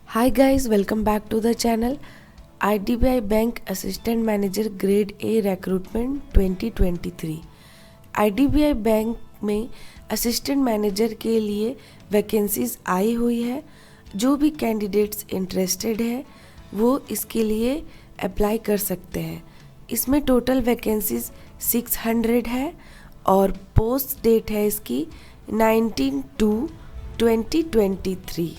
Hi guys, welcome back to the channel. IDBI Bank Assistant Manager Grade A Recruitment 2023। IDBI bank में assistant manager के लिए vacancies आई हुई है। जो भी कैंडिडेट्स इंटरेस्टेड है वो इसके लिए अप्लाई कर सकते हैं। इसमें टोटल वैकेंसीज 600 है और पोस्ट डेट है इसकी 19/2/2023।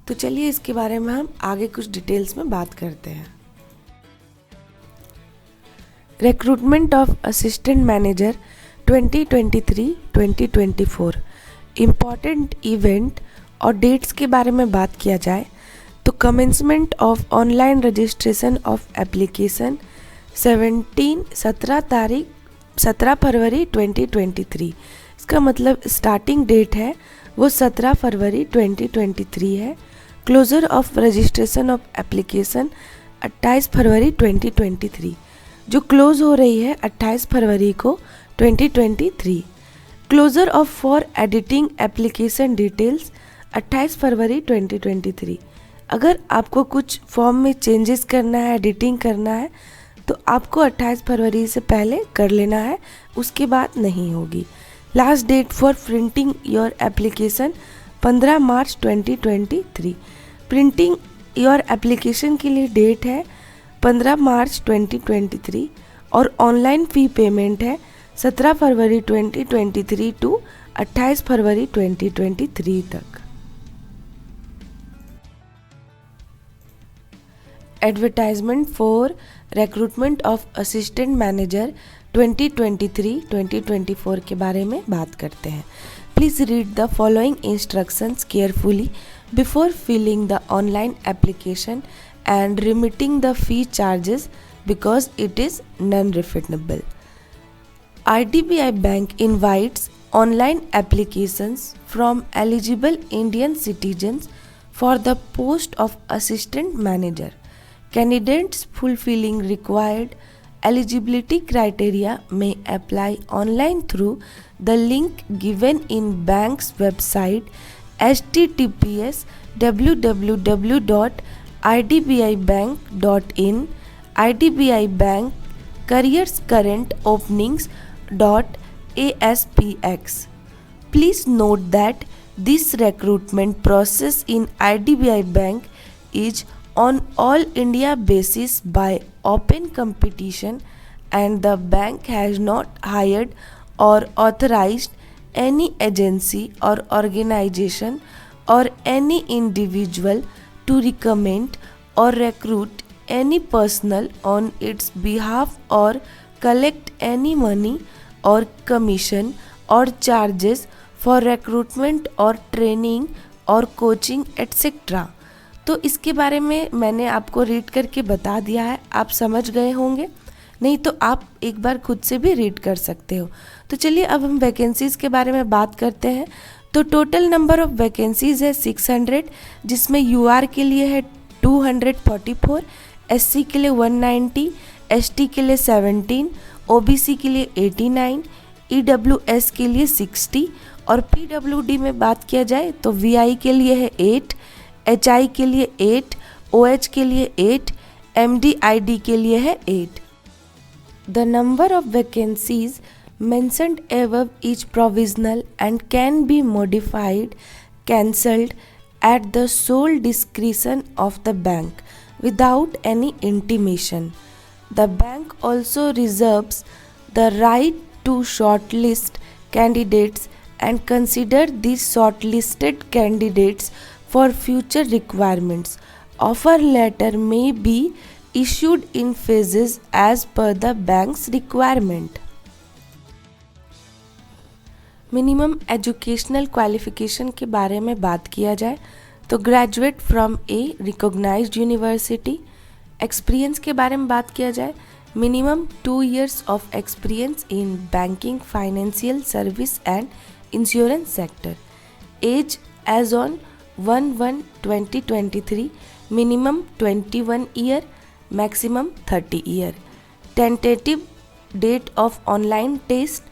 तो चलिए इसके बारे में हम आगे कुछ डिटेल्स में बात करते हैं। Recruitment of assistant manager 2023-2024 important event और डेट्स के बारे में बात किया जाए तो commencement of online registration of application 17 फरवरी 2023। इसका मतलब स्टार्टिंग डेट है वो 17 फरवरी 2023 है। Closure of registration of application 28 फरवरी 2023, जो क्लोज हो रही है 28 फरवरी को 2023। Closure of for editing application details 28 फरवरी 2023। अगर आपको कुछ फॉर्म में चेंजेस करना है, एडिटिंग करना है तो आपको 28 फरवरी से पहले कर लेना है, उसके बाद नहीं होगी। Last date for printing your application 15 मार्च 2023। प्रिंटिंग योर एप्लीकेशन के लिए डेट है 15 मार्च 2023 और ऑनलाइन फ़ी पेमेंट है 17 फरवरी 2023 टू 28 फरवरी 2023 तक। Advertisement for recruitment of assistant manager 2023-2024 के बारे में बात करते हैं। Please read the following instructions carefully before filling the online application and remitting the fee charges because it is non-refundable. IDBI Bank invites online applications from eligible Indian citizens for the post of assistant manager. Candidates fulfilling required eligibility criteria may apply online through the link given in bank's website https://www.idbibank.in, IDBI Bank Careers Current Openings.aspx. Please note that this recruitment process in IDBI Bank is on all India basis by open competition and the bank has not hired or authorized any agency or organization or any individual to recommend or recruit any personnel on its behalf or collect any money or commission or charges for recruitment or training or coaching etc. तो इसके बारे में मैंने आपको read करके बता दिया है, आप समझ गए होंगे। नहीं तो आप एक बार खुद से भी रीड कर सकते हो। तो चलिए अब हम वैकेंसीज़ के बारे में बात करते हैं। तो टोटल नंबर ऑफ वैकेंसीज़ है 600, जिसमें यूआर के लिए है 244, एससी के लिए 190, एसटी के लिए 17, ओबीसी के लिए 89, ईडब्ल्यूएस के लिए 60 और पीडब्ल्यूडी में बात किया जाए तो वीआई के लिए है 8, एचआई के लिए 8, ओएच के लिए 8, एमडीआईडी के लिए है 8। The number of vacancies mentioned above is provisional and can be modified, cancelled at the sole discretion of the bank without any intimation. The bank also reserves the right to shortlist candidates and consider these shortlisted candidates for future requirements. Offer letter may be issued in phases as per the bank's requirement. Minimum educational qualification के बारे में बात किया जाए तो graduate from a recognised university. Experience के बारे में बात किया जाए minimum 2 years of experience in banking, financial service and insurance sector. Age as on 1/1/2023 minimum 21 year, maximum 30 year. Tentative date of online test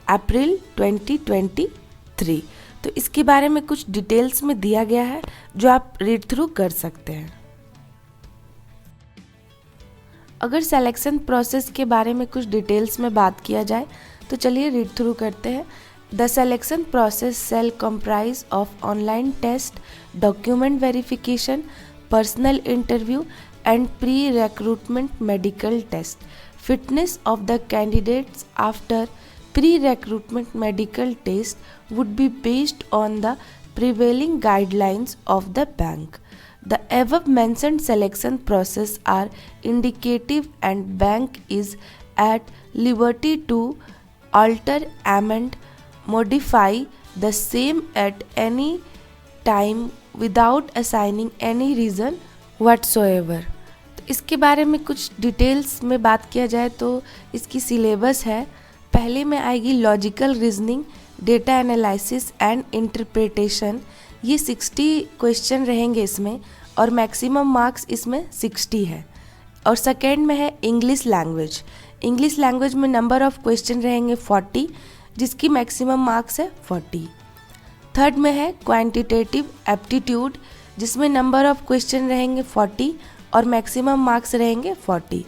April 2023। तो इसके बारे में कुछ डिटेल्स में दिया गया है जो आप रीड थ्रू कर सकते हैं। अगर सिलेक्शन प्रोसेस के बारे में कुछ डिटेल्स में बात किया जाए तो चलिए रीड थ्रू करते हैं। The selection process shall comprise of online test, document verification, personal interview and pre-recruitment medical test. Fitness of the candidates after pre-recruitment medical test would be based on the prevailing guidelines of the bank. The above mentioned selection process are indicative and bank is at liberty to alter, amend, modify the same at any time without assigning any reason whatsoever. तो इसके बारे में कुछ details में बात किया जाए तो इसकी सिलेबस है। पहले में आएगी logical reasoning, data analysis and interpretation. ये 60 क्वेश्चन रहेंगे इसमें और मैक्सिमम मार्क्स इसमें 60 है। और सेकेंड में है इंग्लिश लैंग्वेज। इंग्लिश लैंग्वेज में नंबर ऑफ क्वेश्चन रहेंगे 40, जिसकी मैक्सिमम मार्क्स है 40। थर्ड में है क्वांटिटेटिव एप्टीट्यूड, जिसमें नंबर ऑफ क्वेश्चन रहेंगे 40 और मैक्सिमम मार्क्स रहेंगे 40।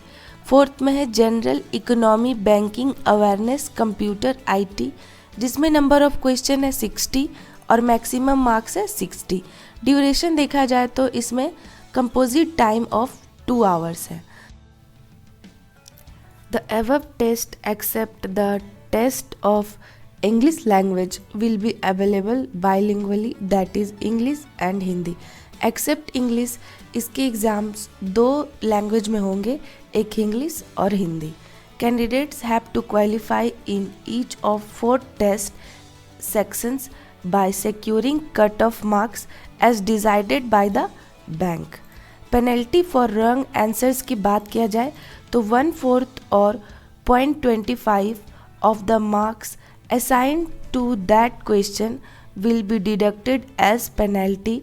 फोर्थ में है general economy, banking, awareness, computer, IT, जिसमें नंबर ऑफ क्वेश्चन है 60 और मैक्सिमम मार्क्स है 60। ड्यूरेशन देखा जाए तो इसमें कंपोजिट टाइम ऑफ 2 आवर्स है। The above test except the test of English language will be available bilingually, that is English and Hindi. Except English, इसके एग्ज़ाम्स 2 लैंग्वेज में होंगे, एक इंग्लिश और Hindi. Candidates have to qualify in each of 4 test sections by securing cut-off marks as decided by the bank. Penalty for wrong answers की बात किया जाए तो 1/4 और 0.25 of the marks assigned to that question will be deducted as penalty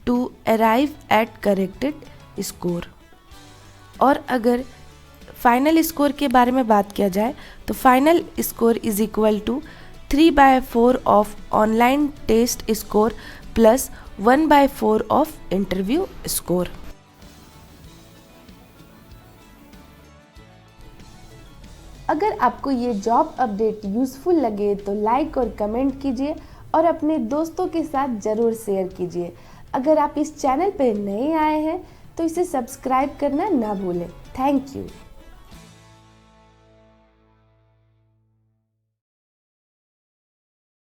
to arrive at corrected score. और अगर final score के बारे में बात किया जाए तो final score is equal to 3/4 of online test score plus 1/4 of interview score. अगर आपको ये जॉब अपडेट यूज़फुल लगे तो लाइक और कमेंट कीजिए और अपने दोस्तों के साथ ज़रूर शेयर कीजिए। अगर आप इस चैनल पर नए आए हैं तो इसे सब्सक्राइब करना ना भूलें। Thank you.